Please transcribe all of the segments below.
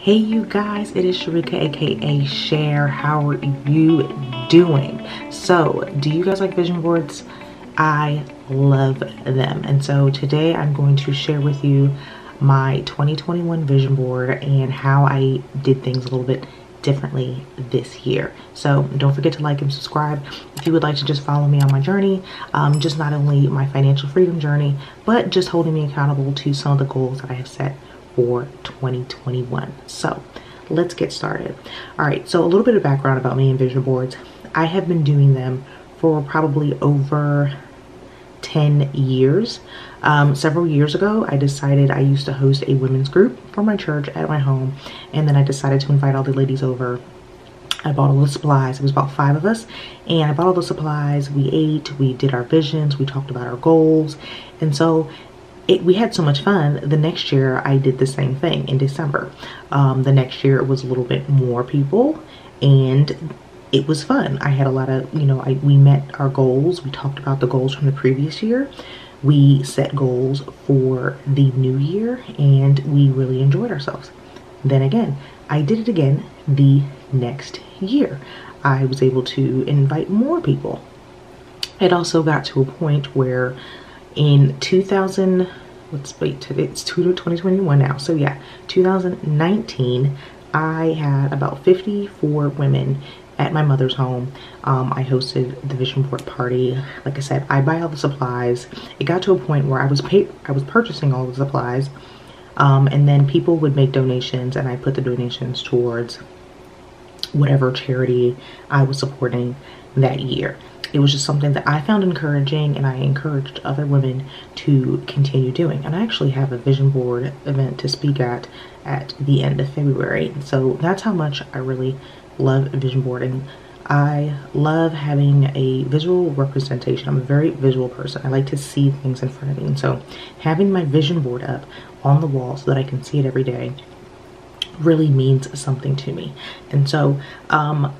Hey you guys, it is Sharika aka Share. How are you doing? So do you guys like vision boards? I love them, and so today I'm going to share with you my 2021 vision board and how I did things a little bit differently this year. So don't forget to like and subscribe if you would like to just follow me on my journey, just not only my financial freedom journey, but just holding me accountable to some of the goals that I have set for 2021. So let's get started. All right, so a little bit of background about me and vision boards. I have been doing them for probably over 10 years. Several years ago, I decided I used to host a women's group for my church at my home, and then I decided to invite all the ladies over. I bought all the supplies. It was about 5 of us, and I bought all the supplies. We ate, we did our visions, we talked about our goals, and so we had so much fun. The next year I did the same thing in December. The next year it was a little bit more people, and it was fun. I had a lot of, we met our goals. We talked about the goals from the previous year. We set goals for the new year, and we really enjoyed ourselves. Then again, I did it again the next year. I was able to invite more people. It also got to a point where in it's 2021 now. So yeah, 2019, I had about 54 women at my mother's home. I hosted the vision board party. Like I said, I buy all the supplies. It got to a point where I was purchasing all the supplies, and then people would make donations, and I put the donations towards whatever charity I was supporting that year. It was just something that I found encouraging, and I encouraged other women to continue doing. And I actually have a vision board event to speak at the end of February. So that's how much I really love vision boarding. I love having a visual representation. I'm a very visual person. I like to see things in front of me. And so having my vision board up on the wall so that I can see it every day really means something to me. And so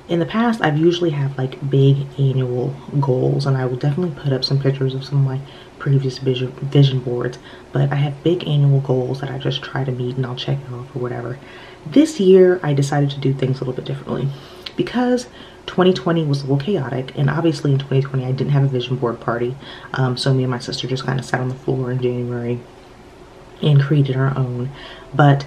in the past, I've usually have like big annual goals, and I will definitely put up some pictures of some of my previous vision boards, but I have big annual goals that I just try to meet, and I'll check it off or whatever. This year I decided to do things a little bit differently because 2020 was a little chaotic, and obviously in 2020 I didn't have a vision board party, so me and my sister just kind of sat on the floor in January and created our own. But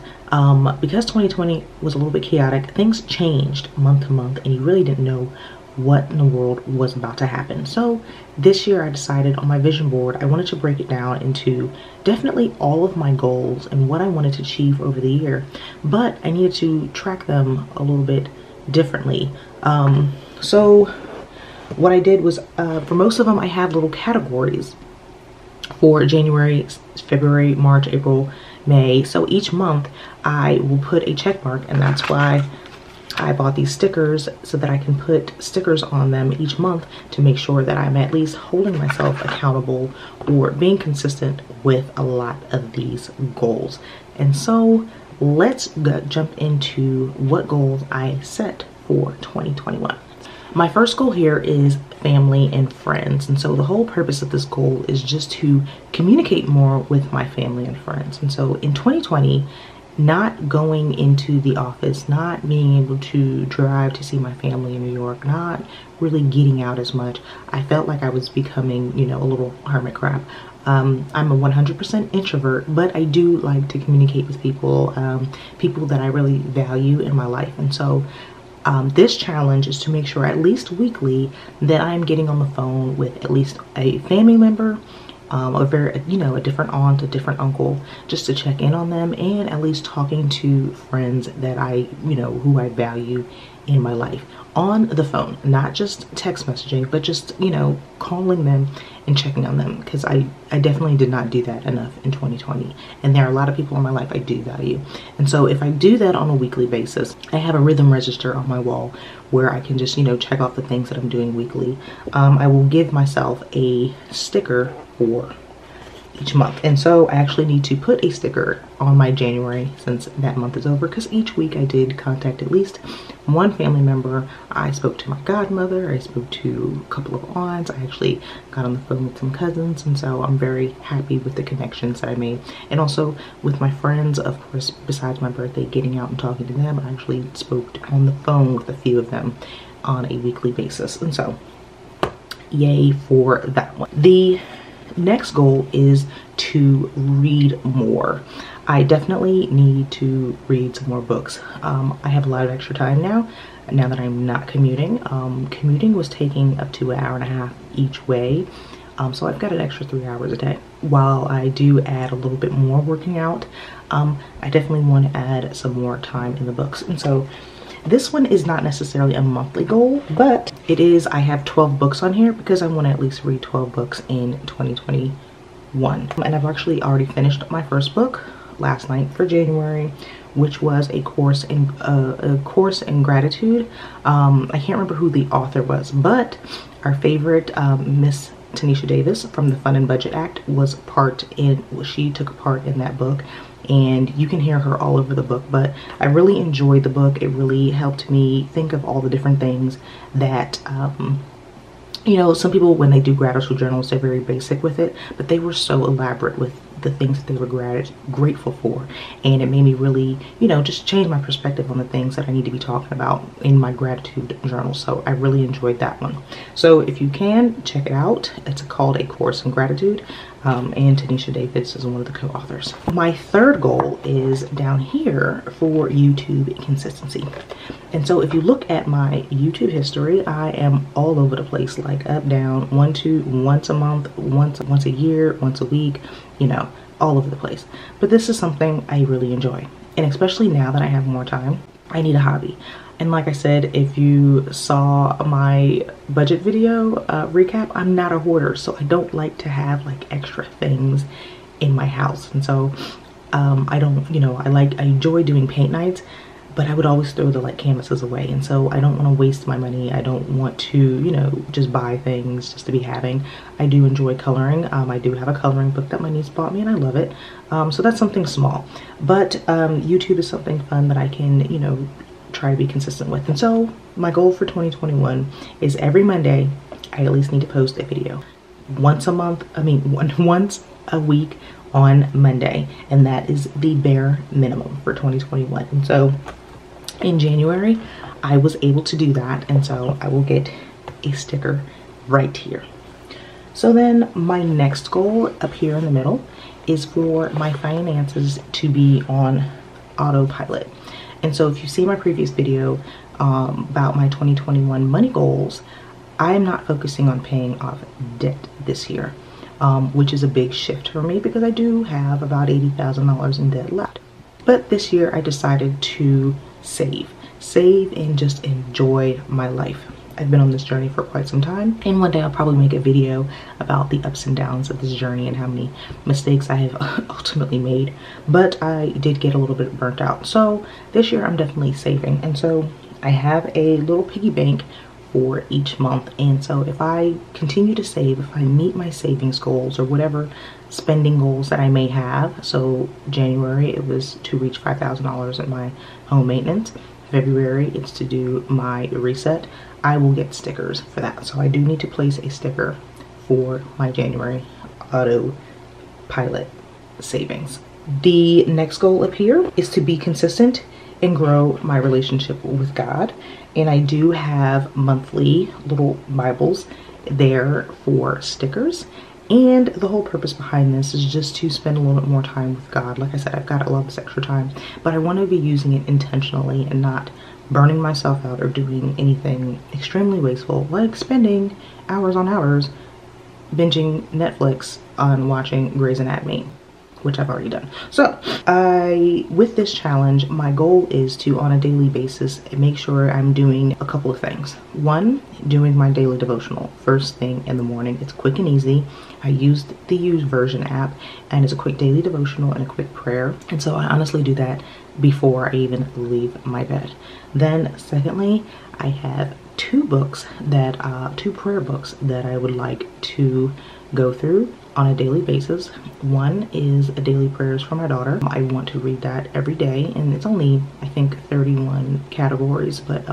because 2020 was a little bit chaotic, things changed month to month, and you really didn't know what in the world was about to happen. So this year I decided on my vision board, I wanted to break it down into definitely all of my goals and what I wanted to achieve over the year, but I needed to track them a little bit differently. So what I did was, for most of them, I had little categories for January, February, March, April, May. So each month I will put a check mark, and that's why I bought these stickers, so that I can put stickers on them each month to make sure that I'm at least holding myself accountable or being consistent with a lot of these goals. And so let's jump into what goals I set for 2021. My first goal here is family and friends, and so the whole purpose of this goal is just to communicate more with my family and friends. And so in 2020, not going into the office, not being able to drive to see my family in New York, not really getting out as much, I felt like I was becoming, a little hermit crab. I'm a 100% introvert, but I do like to communicate with people, people that I really value in my life. And so this challenge is to make sure at least weekly that I'm getting on the phone with at least a family member, a different aunt, a different uncle, just to check in on them, and at least talking to friends that who I value in my life on the phone, not just text messaging, but just, calling them and checking on them, because I definitely did not do that enough in 2020. And there are a lot of people in my life I do value. And so if I do that on a weekly basis, I have a rhythm register on my wall where I can just, check off the things that I'm doing weekly. I will give myself a sticker for each month. And so I actually need to put a sticker on my January since that month is over, because each week I did contact at least one family member. I spoke to my godmother, I spoke to a couple of aunts, I actually got on the phone with some cousins, and so I'm very happy with the connections that I made. And also with my friends, of course, besides my birthday, getting out and talking to them, I actually spoke on the phone with a few of them on a weekly basis. And so yay for that one. The next goal is to read more. I definitely need to read some more books. I have a lot of extra time now that I'm not commuting. Commuting was taking up to an hour and a half each way. So I've got an extra 3 hours a day. While I do add a little bit more working out, I definitely want to add some more time in the books. And so this one is not necessarily a monthly goal, but it is, I have 12 books on here because I want to at least read 12 books in 2021. And I've actually already finished my first book last night for January, which was a course in gratitude. I can't remember who the author was, but our favorite Miss Tanisha Davis from the Fun and Budget Act she took a part in that book, and you can hear her all over the book. But I really enjoyed the book. It really helped me think of all the different things that you know, some people, when they do gratitude journals, they're very basic with it, but they were so elaborate with the things that they were grateful for. And it made me really, you know, just change my perspective on the things that I need to be talking about in my gratitude journal. So I really enjoyed that one. So if you can, check it out. It's called A Course in Gratitude. And Tanisha Davis is one of the co-authors. My third goal is down here for YouTube consistency. And so if you look at my YouTube history, I am all over the place, like up, down, once a month, once a year, once a week, you know, all over the place. But this is something I really enjoy. And especially now that I have more time, I need a hobby. And like I said, if you saw my budget video recap, I'm not a hoarder, so I don't like to have like extra things in my house. And so I don't, you know, I enjoy doing paint nights, but I would always throw the like canvases away. And so I don't want to waste my money. I don't want to, you know, just buy things just to be having. I do enjoy coloring. I do have a coloring book that my niece bought me and I love it. So that's something small. But YouTube is something fun that I can, you know, try to be consistent with. And so my goal for 2021 is every Monday I at least need to post a video. Once a week on Monday, and that is the bare minimum for 2021. And so in January I was able to do that, and so I will get a sticker right here. So then my next goal up here in the middle is for my finances to be on autopilot. And so if you see my previous video about my 2021 money goals, I'm not focusing on paying off debt this year, which is a big shift for me because I do have about $80,000 in debt left. But this year I decided to save and just enjoy my life. I've been on this journey for quite some time, and one day I'll probably make a video about the ups and downs of this journey and how many mistakes I have ultimately made. But I did get a little bit burnt out. So this year I'm definitely saving, and so I have a little piggy bank for each month. And so if I continue to save, if I meet my savings goals or whatever spending goals that I may have, so January it was to reach $5,000 in my home maintenance. February it's to do my reset. I will get stickers for that. So I do need to place a sticker for my January autopilot savings. The next goal up here is to be consistent and grow my relationship with God. And I do have monthly little Bibles there for stickers. And the whole purpose behind this is just to spend a little bit more time with God. Like I said, I've got a lot of this extra time, but I want to be using it intentionally and not burning myself out or doing anything extremely wasteful, like spending hours on hours binging Netflix on watching Grey's Anatomy, which I've already done. So with this challenge, my goal is to, on a daily basis, make sure I'm doing a couple of things. One, doing my daily devotional first thing in the morning. It's quick and easy. I used the YouVersion app, and it's a quick daily devotional and a quick prayer. And so I honestly do that before I even leave my bed. Then secondly, I have two prayer books that I would like to go through on a daily basis. One is a daily prayers for my daughter. I want to read that every day, and it's only, I think, 31 categories, but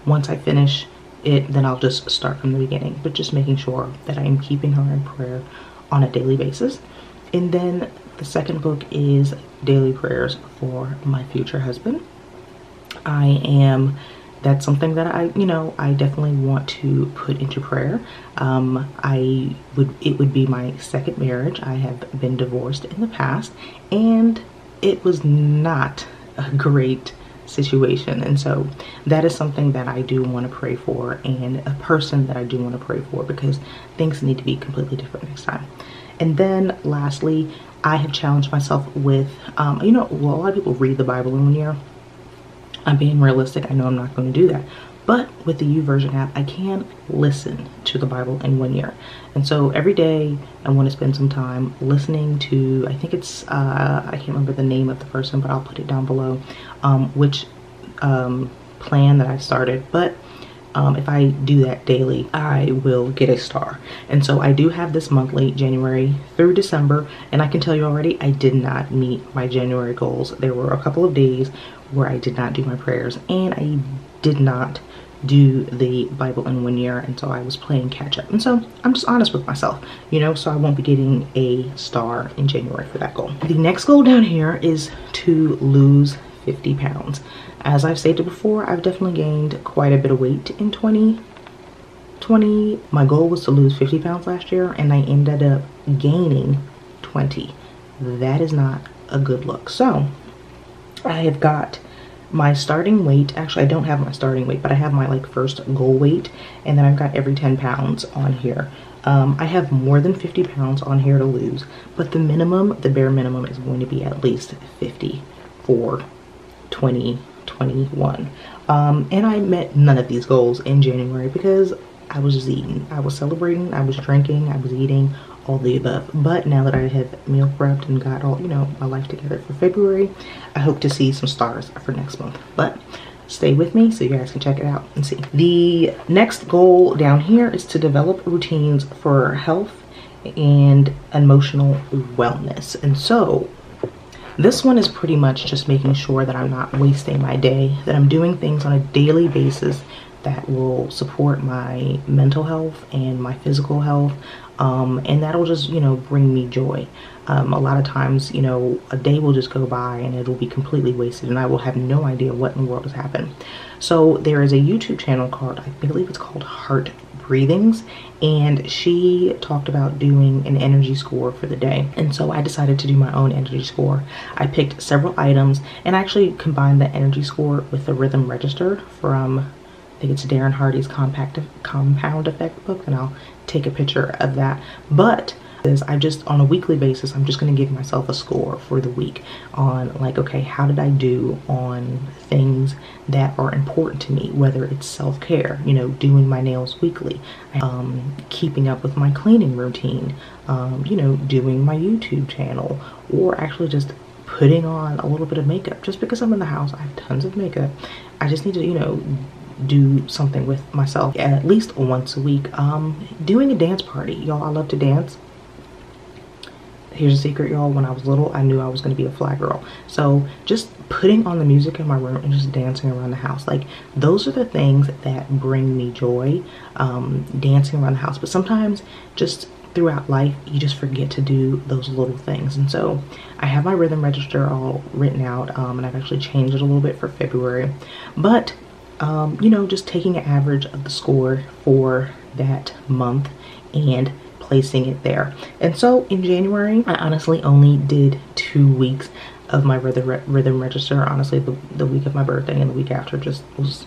once I finish it, then I'll just start from the beginning, but just making sure that I am keeping her in prayer on a daily basis. And then the second book is daily prayers for my future husband. That's something that I definitely want to put into prayer. It would be my second marriage. I have been divorced in the past, and it was not a great situation, and so that is something that I do want to pray for, and a person that I do want to pray for, because things need to be completely different next time. And then lastly, I have challenged myself with well, a lot of people read the Bible in 1 year. I'm being realistic. I know I'm not going to do that. But with the YouVersion app, I can listen to the Bible in 1 year. And so every day I want to spend some time listening to, I think it's, I can't remember the name of the person, but I'll put it down below, which plan that I started. But if I do that daily, I will get a star. And so I do have this monthly, January through December, and I can tell you already, I did not meet my January goals. There were a couple of days where I did not do my prayers, and I did not do the Bible in 1 year, and so I was playing catch up. And so I'm just honest with myself, so I won't be getting a star in January for that goal. The next goal down here is to lose 50 pounds. As I've stated before, I've definitely gained quite a bit of weight in 2020. My goal was to lose 50 pounds last year, and I ended up gaining 20. That is not a good look. So I have got my starting weight. Actually, I don't have my starting weight, but I have my first goal weight, and then I've got every 10 pounds on here. I have more than 50 pounds on here to lose, but the bare minimum is going to be at least 50 for 2021. And I met none of these goals in January because I was just eating. I was celebrating, I was drinking, I was eating, all the above. But now that I have meal prepped and got all, my life together for February, I hope to see some stars for next month. But stay with me so you guys can check it out and see. The next goal down here is to develop routines for health and emotional wellness. And so this one is pretty much just making sure that I'm not wasting my day, that I'm doing things on a daily basis that will support my mental health and my physical health, and that'll just bring me joy. A lot of times a day will just go by and it'll be completely wasted, and I will have no idea what in the world has happened. So there is a YouTube channel called, I believe it's called Heart Breathings, and she talked about doing an energy score for the day, and so I decided to do my own energy score. I picked several items and actually combined the energy score with the rhythm register from, I think it's Darren Hardy's Compound Effect book, and I'll take a picture of that. But I just, on a weekly basis, I'm just going to give myself a score for the week on okay, how did I do on things that are important to me, whether it's self-care, doing my nails weekly, keeping up with my cleaning routine, doing my YouTube channel, or actually just putting on a little bit of makeup. Just because I'm in the house, I have tons of makeup. I just need to, do something with myself at least once a week. Doing a dance party, y'all. I love to dance. Here's a secret, y'all. When I was little, I knew I was going to be a fly girl. So just putting on the music in my room and just dancing around the house, those are the things that bring me joy. Dancing around the house. But sometimes just throughout life, you just forget to do those little things. And so I have my rhythm register all written out, and I've actually changed it a little bit for February. But just taking an average of the score for that month and placing it there. And so in January, I honestly only did 2 weeks of my rhythm register. Honestly, the week of my birthday and the week after it was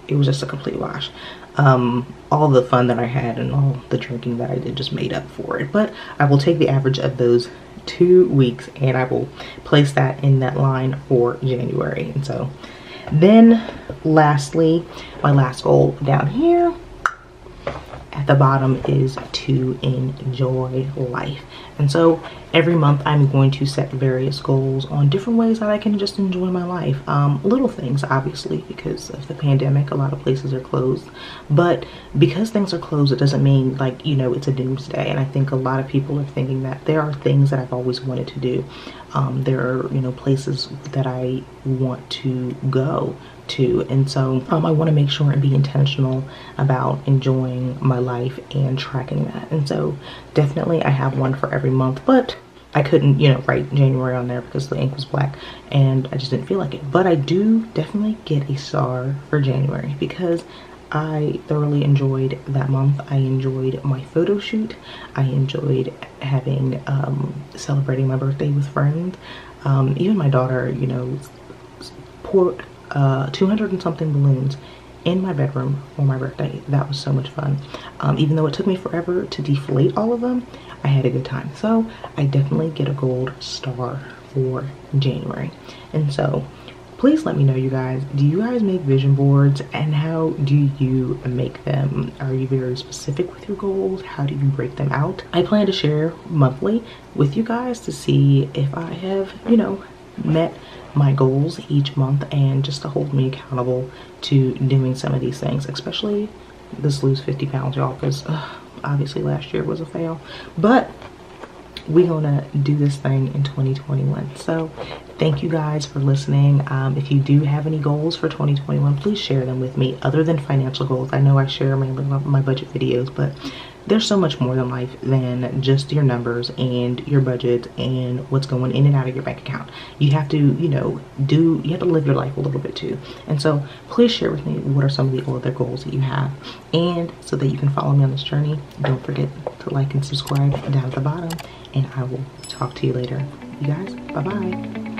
just a complete wash. All the fun that I had and all the drinking that I did just made up for it. But I will take the average of those 2 weeks and I will place that in that line for January. And so then lastly, my last goal down here, at the bottom is to enjoy life. And so every month I'm going to set various goals on different ways that I can just enjoy my life. Little things, obviously, because of the pandemic, a lot of places are closed. But because things are closed, it doesn't mean, like, you know, it's a doomsday. And I think a lot of people are thinking that there are things that I've always wanted to do. There are, you know, places that I want to go to, and so I want to make sure and be intentional about enjoying my life and tracking that. And so definitely I have one for every month, but I couldn't, you know, write January on there because the ink was black and I just didn't feel like it. But I do definitely get a star for January because I thoroughly enjoyed that month. I enjoyed my photo shoot. I enjoyed having celebrating my birthday with friends. Even my daughter, you know, poured 200 and something balloons in my bedroom for my birthday. That was so much fun. Even though it took me forever to deflate all of them, I had a good time. So I definitely get a gold star for January. And so please let me know, you guys, do you guys make vision boards, and how do you make them? Are you very specific with your goals? How do you break them out? I plan to share monthly with you guys to see if I have, you know, met my goals each month, and just to hold me accountable to doing some of these things, especially this lose 50 pounds, y'all, because obviously last year was a fail, but we're gonna do this thing in 2021. So thank you guys for listening. If you do have any goals for 2021, please share them with me, other than financial goals. I know I share my budget videos, but there's so much more in life than just your numbers and your budget and what's going in and out of your bank account. You have to, you know, you have to live your life a little bit too. And so please share with me what are some of the other goals that you have. And so that you can follow me on this journey, don't forget to like and subscribe down at the bottom. And I will talk to you later. You guys, bye-bye.